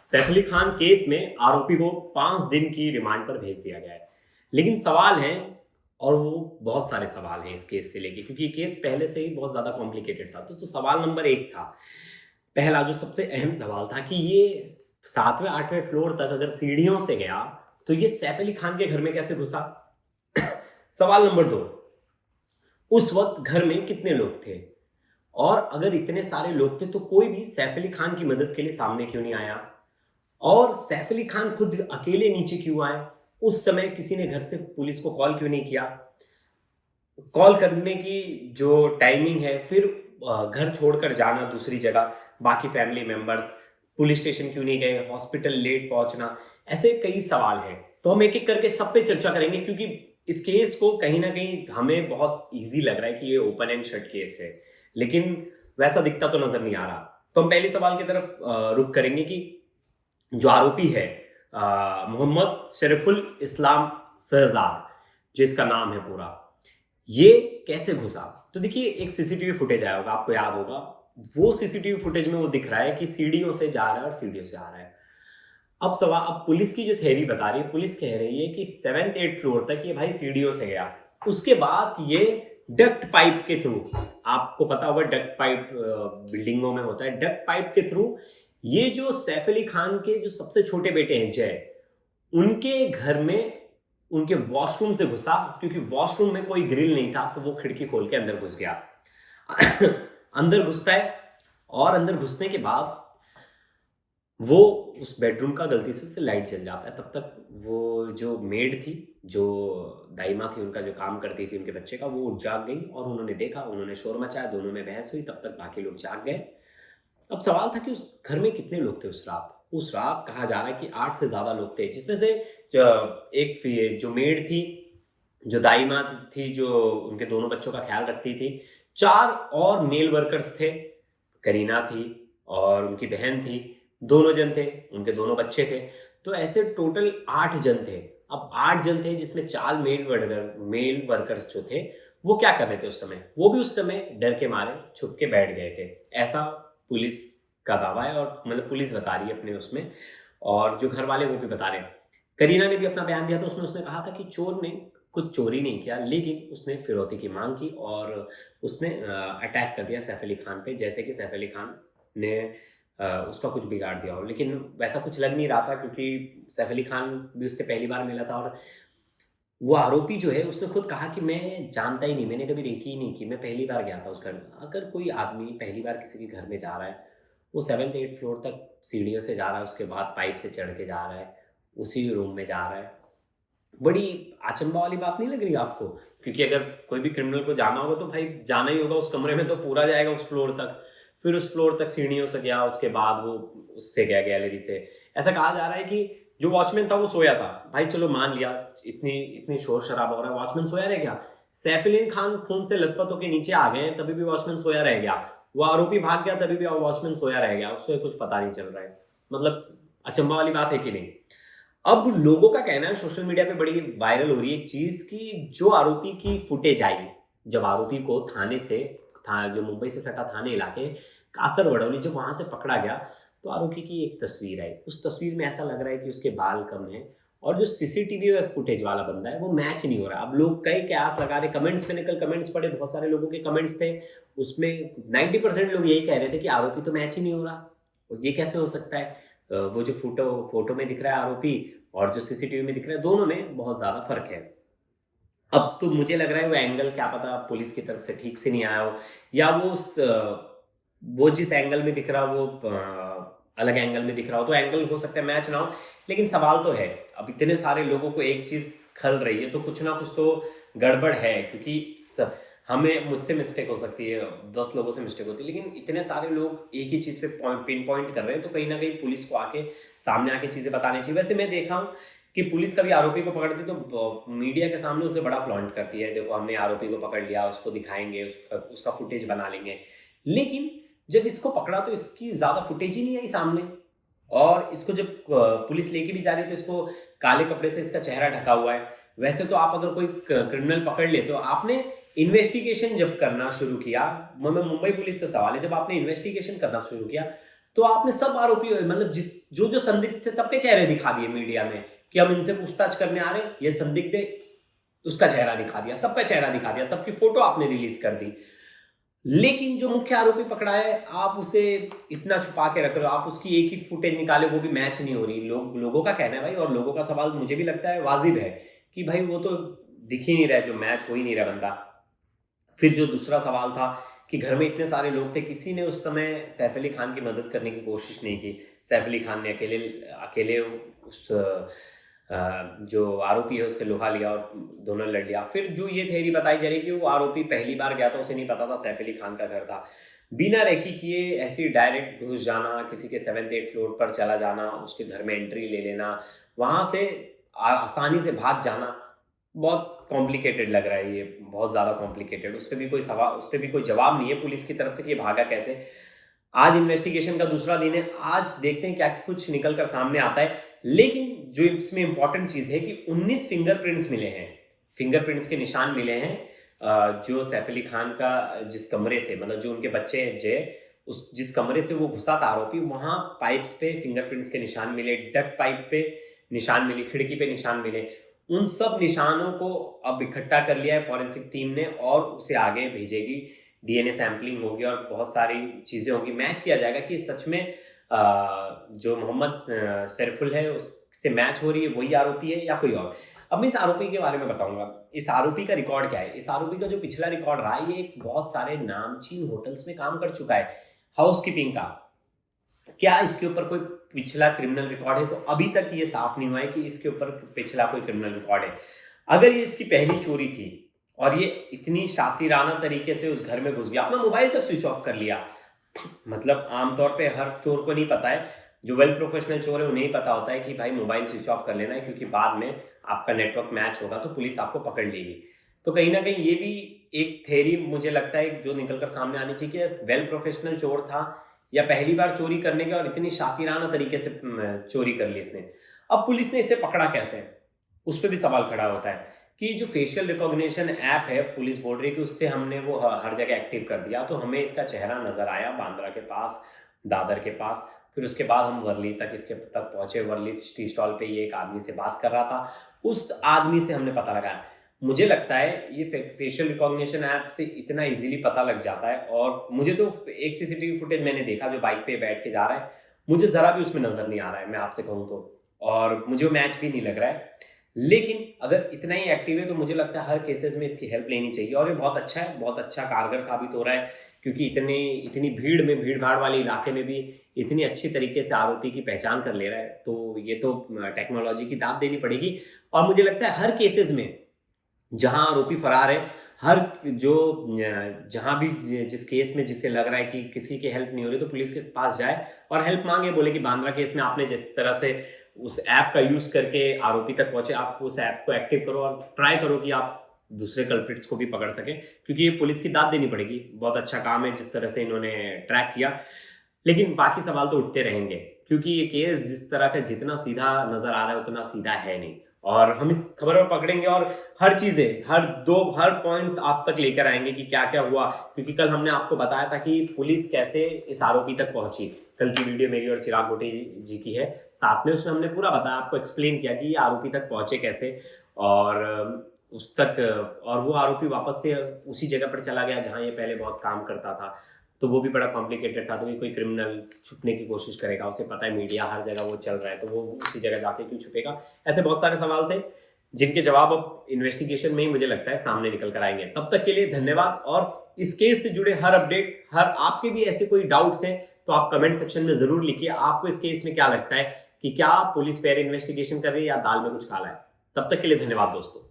Saif Ali Khan case में आरोपी को 5 दिन की रिमांड पर भेज दिया गया है। लेकिन सवाल हैं, और वो बहुत सारे सवाल हैं इस केस से लेके, क्योंकि ये केस पहले से ही बहुत ज़्यादा कॉम्प्लिकेटेड था। तो जो सवाल नंबर 1 था, पहला जो सबसे अहम सवाल था कि ये 7वें 8वें फ्लोर तक अगर सीढ़ियों से गया तो ये सैफ अली खान के घर में कैसे घुसा। सवाल नंबर 2, उस वक्त घर में कितने लोग थे, और अगर इतने सारे लोग थे तो कोई भी सैफ अली खान की मदद के लिए सामने क्यों नहीं आया, और सैफ अली खान खुद अकेले नीचे क्यों आए, उस समय किसी ने घर से पुलिस को कॉल क्यों नहीं किया, कॉल करने की जो टाइमिंग है, फिर घर छोड़कर जाना दूसरी जगह, बाकी फैमिली मेंबर्स पुलिस स्टेशन क्यों नहीं गए, हॉस्पिटल लेट पहुंचना, ऐसे कई सवाल हैं। तो हम एक एक करके सब पे चर्चा करेंगे, क्योंकि इस केस को कहीं ना कहीं हमें बहुत इजी लग रहा है कि ये ओपन एंड शट केस है, लेकिन वैसा दिखता तो नजर नहीं आ रहा। तो हम पहले सवाल की तरफ रुख करेंगे कि जो आरोपी है मोहम्मद शरीफुल इस्लाम शहजाद, जिसका नाम है पूरा, ये कैसे घुसा। तो देखिए, एक सीसीटीवी फुटेज आया होगा, आपको याद होगा, वो सीसीटीवी फुटेज में वो दिख रहा है कि सीढ़ियों से जा रहा है और सीढ़ियों से आ रहा है। अब पुलिस की जो थ्योरी बता रही है, पुलिस कह रही है कि 7th 8th फ्लोर तक ये भाई सीढ़ियों से गया, उसके बाद ये डक्ट पाइप के थ्रू, आपको पता होगा डक्ट पाइप बिल्डिंगों में होता है, डक्ट पाइप के थ्रू ये जो सैफ अली खान के जो सबसे छोटे बेटे हैं जय, उनके घर में उनके वॉशरूम से घुसा, क्योंकि वॉशरूम में कोई ग्रिल नहीं था, तो वो खिड़की खोल के अंदर घुस गया। अंदर घुसता है, और अंदर घुसने के बाद वो उस बेडरूम का गलती से उससे लाइट जल जाता है। तब तक वो जो मेड थी, जो दाइमा थी, उनका जो काम करती थी उनके बच्चे का, वो उठ जाग गई और उन्होंने देखा, उन्होंने शोर मचाया, दोनों में बहस हुई, तब तक बाकी लोग जाग गए। अब सवाल था कि उस घर में कितने लोग थे उस रात। उस रात कहा जा रहा है कि 8 से ज्यादा लोग थे, जिसमें से एक जो मेड थी, जो दाइमा थी, जो उनके दोनों बच्चों का ख्याल रखती थी, 4 और मेल वर्कर्स थे, करीना थी और उनकी बहन थी, दोनों जन थे, उनके दोनों बच्चे थे। तो ऐसे टोटल 8 जन थे। अब 8 जन थे, जिसमें 4 मेल वर्कर्स जो थे, वो क्या कर रहे थे उस समय, वो भी उस समय डर के मारे छुप के बैठ गए थे, ऐसा पुलिस का दावा है, और मतलब पुलिस बता रही है अपने उसमें, और जो घर वाले वो भी बता रहे हैं। करीना ने भी अपना बयान दिया, तो उसने कहा था कि चोर ने कुछ चोरी नहीं किया, लेकिन उसने फिरौती की मांग की और उसने अटैक कर दिया सैफ अली खान पे, जैसे कि सैफ अली खान ने उसका कुछ बिगाड़ दिया हो। लेकिन वैसा कुछ लग नहीं रहा था, क्योंकि सैफ अली खान भी उससे पहली बार मिला था, और वो आरोपी जो है उसने खुद कहा कि मैं जानता ही नहीं, मैंने कभी रेकी ही नहीं की, मैं पहली बार गया था उस घर में। अगर कोई आदमी पहली बार किसी के घर में जा रहा है, वो 7th 8th फ्लोर तक सीढ़ियों से जा रहा है, उसके बाद पाइप से चढ़ के जा रहा है, उसी रूम में जा रहा है, बड़ी अचंभा वाली बात नहीं लग रही आपको? क्योंकि अगर कोई भी क्रिमिनल को जाना होगा तो भाई जाना ही होगा उस कमरे में, तो पूरा जाएगा उस फ्लोर तक, फिर उस फ्लोर तक सीढ़ियों से गया, उसके बाद वो उससे गया गैलरी से। ऐसा कहा जा रहा है कि जो वॉचमैन था वो सोया था। भाई चलो मान लिया, इतनी इतनी शोर शराबा हो रहा है, वॉचमैन सोया रह गया। सैफ अली खान खून से लथपथ होकर नीचे आ गए तभी भी वॉचमैन सोया रह गया, वो आरोपी भाग गया तभी भी वॉचमैन सोया रह गया, उससे कुछ पता नहीं चल रहा है। मतलब अचंभा वाली बात है कि नहीं? अब लोगों का कहना है, सोशल मीडिया पे बड़ी वायरल हो रही है एक चीज की, जो आरोपी की फुटेज आई, जब आरोपी को थाने से जो मुंबई से सटा थाने इलाके कासर वडौली, जब वहां से पकड़ा गया, तो आरोपी की एक तस्वीर आई। उस तस्वीर में ऐसा लग रहा है कि उसके बाल कम हैं, और जो सीसीटीवी फुटेज वाला बंदा है वो मैच नहीं हो रहा। अब लोग कई कयास लगा रहे, कमेंट्स पे निकल कमेंट्स पड़े, बहुत सारे लोगों के कमेंट्स थे, उसमें 90% लोग यही कह रहे थे कि आरोपी तो मैच ही नहीं हो रहा, और ये कैसे हो सकता है। वो जो फोटो में दिख रहा है आरोपी और जो सीसीटीवी में दिख रहा है, दोनों में बहुत ज्यादा फर्क है। अब तो मुझे लग रहा है वो एंगल क्या पता पुलिस की तरफ से ठीक से नहीं आया हो, या वो जिस एंगल में दिख रहा वो अलग एंगल में दिख रहा हो, तो एंगल हो सकता है मैच ना हो। लेकिन सवाल तो है, अब इतने सारे लोगों को एक चीज खल रही है, तो कुछ ना कुछ तो गड़बड़ है, क्योंकि हमें मुझसे मिस्टेक हो सकती है, 10 लोगों से मिस्टेक होती है, लेकिन इतने सारे लोग एक ही चीज पे पिन पॉइंट कर रहे हैं, तो कहीं ना कहीं पुलिस को आके सामने आके चीजें बतानी चाहिए। वैसे मैं देखा हूँ कि पुलिस कभी आरोपी को पकड़ती तो मीडिया के सामने उसे बड़ा फ्लॉन्ट करती है, देखो हमने आरोपी को पकड़ लिया, उसको दिखाएंगे, उसका फुटेज बना लेंगे। लेकिन जब इसको पकड़ा तो इसकी ज्यादा फुटेज ही नहीं आई सामने, और इसको जब पुलिस लेके भी जा रही है तो इसको काले कपड़े से इसका चेहरा ढका हुआ है। वैसे तो आप अगर कोई क्रिमिनल पकड़ ले, तो आपने इन्वेस्टिगेशन जब करना शुरू किया, मुंबई पुलिस से सवाल है, जब आपने इन्वेस्टिगेशन करना शुरू किया तो आपने सब आरोपी मतलब जिस जो जो संदिग्ध थे सबके चेहरे दिखा दिए मीडिया में कि हम इनसे पूछताछ करने आ रहे हैं, ये संदिग्ध है, उसका चेहरा दिखा दिया, सबका चेहरा दिखा दिया, सबकी फोटो आपने रिलीज कर दी। लेकिन जो मुख्य आरोपी पकड़ा है आप उसे इतना छुपा के रख रहे हो, आप उसकी एक ही फुटेज निकाले वो भी मैच नहीं हो रही। लोगों का कहना है भाई, और लोगों का सवाल मुझे भी लगता है वाजिब है कि भाई वो तो दिख ही नहीं रहा है, जो मैच हो ही नहीं रहा बंदा। फिर जो दूसरा सवाल था कि घर में इतने सारे लोग थे, किसी ने उस समय सैफ अली खान की मदद करने की कोशिश नहीं की। सैफ अली खान ने अकेले अकेले उस जो आरोपी है उससे लोहा लिया और दोनों लड़ लिया। फिर जो ये थ्योरी बताई जा रही है कि वो आरोपी पहली बार गया था, उसे नहीं पता था सैफ अली खान का घर था, बिना रेकी किए ऐसे डायरेक्ट घुस जाना, किसी के 7th 8th फ्लोर पर चला जाना, उसके घर में एंट्री ले लेना, वहां से आसानी से भाग जाना, बहुत कॉम्प्लिकेटेड लग रहा है ये, बहुत ज़्यादा कॉम्प्लिकेटेड। उस पर भी कोई सवाल, उस पर भी कोई जवाब नहीं है पुलिस की तरफ से कि ये भागा कैसे। आज इन्वेस्टिगेशन का दूसरा दिन है, आज देखते हैं क्या कुछ निकल कर सामने आता है। लेकिन जो इसमें इंपॉर्टेंट चीज़ है कि 19 फिंगरप्रिंट्स मिले हैं, फिंगरप्रिंट्स के निशान मिले हैं जो सैफ अली खान का जिस कमरे से, मतलब जो उनके बच्चे जय उस जिस कमरे से वो घुसा था आरोपी, वहाँ पाइप्स पे फिंगरप्रिंट्स के निशान मिले, डक पाइप पे निशान मिले, खिड़की पे निशान मिले। उन सब निशानों को अब इकट्ठा कर लिया है फॉरेंसिक टीम ने और उसे आगे भेजेगी, डीएनए सैंपलिंग होगी और बहुत सारी चीज़ें होंगी। मैच किया जाएगा कि सच में जो मोहम्मद सरफुल है उससे मैच हो रही है, वही आरोपी है या कोई और। अब मैं इस आरोपी के बारे में बताऊंगा। इस आरोपी का रिकॉर्ड क्या है। इस आरोपी का जो पिछला रिकॉर्ड रहा है, ये बहुत सारे नामचीन होटल्स में काम कर चुका है, हाउसकीपिंग का। क्या इसके ऊपर कोई पिछला क्रिमिनल रिकॉर्ड है? तो अभी तक ये साफ नहीं हुआ है कि इसके ऊपर पिछला कोई क्रिमिनल रिकॉर्ड है। अगर ये इसकी पहली चोरी थी और ये इतनी शातिराना तरीके से उस घर में घुस गया, अपना मोबाइल तक स्विच ऑफ कर लिया, मतलब आमतौर पे हर चोर को नहीं पता है, जो वेल प्रोफेशनल चोर है उन्हें ही पता होता है कि भाई मोबाइल स्विच ऑफ कर लेना है, क्योंकि बाद में आपका नेटवर्क मैच होगा तो पुलिस आपको पकड़ लेगी। तो कहीं ना कहीं ये भी एक थ्योरी मुझे लगता है जो निकलकर सामने आनी चाहिए कि वेल प्रोफेशनल चोर था या पहली बार चोरी करने के और इतनी शातिराना तरीके से चोरी कर ली इसने। अब पुलिस ने इसे पकड़ा कैसे, उस पर भी सवाल खड़ा होता है कि जो फेशियल रिकॉग्निशन ऐप है, पुलिस बोल रही है कि उससे हमने वो हर जगह एक्टिव कर दिया, तो हमें इसका चेहरा नजर आया बांद्रा के पास, दादर के पास। फिर उसके बाद हम वर्ली तक पहुंचे। वर्ली टी स्टॉल पे ये एक आदमी से बात कर रहा था, उस आदमी से हमने पता लगाया। मुझे लगता है ये फेशियल रिकॉग्निशन ऐप से इतना इजीली पता लग जाता है। और मुझे तो एक सीसीटीवी फुटेज मैंने देखा जो बाइक पे बैठ के जा रहा है, मुझे जरा भी उसमें नजर नहीं आ रहा है, मैं आपसे कहूँ तो, और मुझे मैच भी नहीं लग रहा है। लेकिन अगर इतना ही एक्टिव है तो मुझे लगता है हर केसेस में इसकी हेल्प लेनी चाहिए। और ये बहुत अच्छा है, बहुत अच्छा कारगर साबित हो रहा है, क्योंकि इतनी भीड़ भाड़ वाले इलाके में भी इतनी अच्छी तरीके से आरोपी की पहचान कर ले रहा है, तो ये तो टेक्नोलॉजी की दाद देनी पड़ेगी। और मुझे लगता है हर केसेस में जहां आरोपी फरार है, जहां भी जिस केस में जिसे लग रहा है कि किसी की हेल्प नहीं हो रही, तो पुलिस के पास जाए और हेल्प मांगे। बोले कि बांद्रा केस में आपने जिस तरह से उस ऐप का यूज करके आरोपी तक पहुंचे, आप उस ऐप को एक्टिव करो और ट्राई करो कि आप दूसरे कल्प्रिट्स को भी पकड़ सके, क्योंकि ये पुलिस की दाद देनी पड़ेगी। बहुत अच्छा काम है जिस तरह से इन्होंने ट्रैक किया। लेकिन बाकी सवाल तो उठते रहेंगे, क्योंकि ये केस जिस तरह का जितना सीधा नजर आ रहा है उतना सीधा है नहीं। और हम इस खबर पर पकड़ेंगे और हर चीजें, हर पॉइंट्स आप तक लेकर आएंगे कि क्या क्या हुआ। क्योंकि कल हमने आपको बताया था कि पुलिस कैसे इस आरोपी तक पहुंची। कल की वीडियो मेरी और चिराग गोटी जी की है, साथ में उसमें हमने पूरा बताया, आपको एक्सप्लेन किया कि ये आरोपी तक पहुंचे कैसे, और उस तक, और वो आरोपी वापस से उसी जगह पर चला गया जहां ये पहले बहुत काम करता था। तो वो भी बड़ा कॉम्प्लिकेटेड था, तो कोई क्रिमिनल छुपने की कोशिश करेगा, उसे पता है मीडिया हर जगह वो चल रहा है, तो वो उसी जगह जाके क्यों छुपेगा। ऐसे बहुत सारे सवाल थे जिनके जवाब अब इन्वेस्टिगेशन में ही मुझे लगता है सामने निकल कर आएंगे। तब तक के लिए धन्यवाद। और इस केस से जुड़े हर अपडेट, हर आपके भी ऐसे कोई डाउट्स हैं तो आप कमेंट सेक्शन में जरूर लिखिए। आपको इस केस में क्या लगता है कि क्या पुलिस फेयर इन्वेस्टिगेशन कर रही है या दाल में कुछ काला है। तब तक के लिए धन्यवाद दोस्तों।